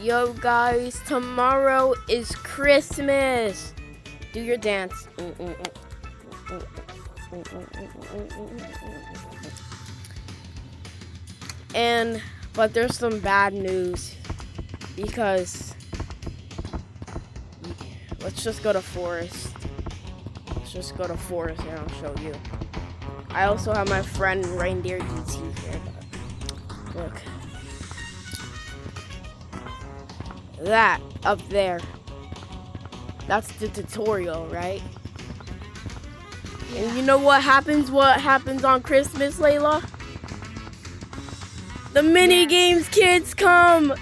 Yo guys, tomorrow is Christmas. Do your dance. But there's some bad news because let's just go to forest. Let's just go to forest and I'll show you. I also have my friend Reindeer GT here. Look. That up there. That's the tutorial, right? And you know what happens? What happens on Christmas, Layla? The mini games kids come.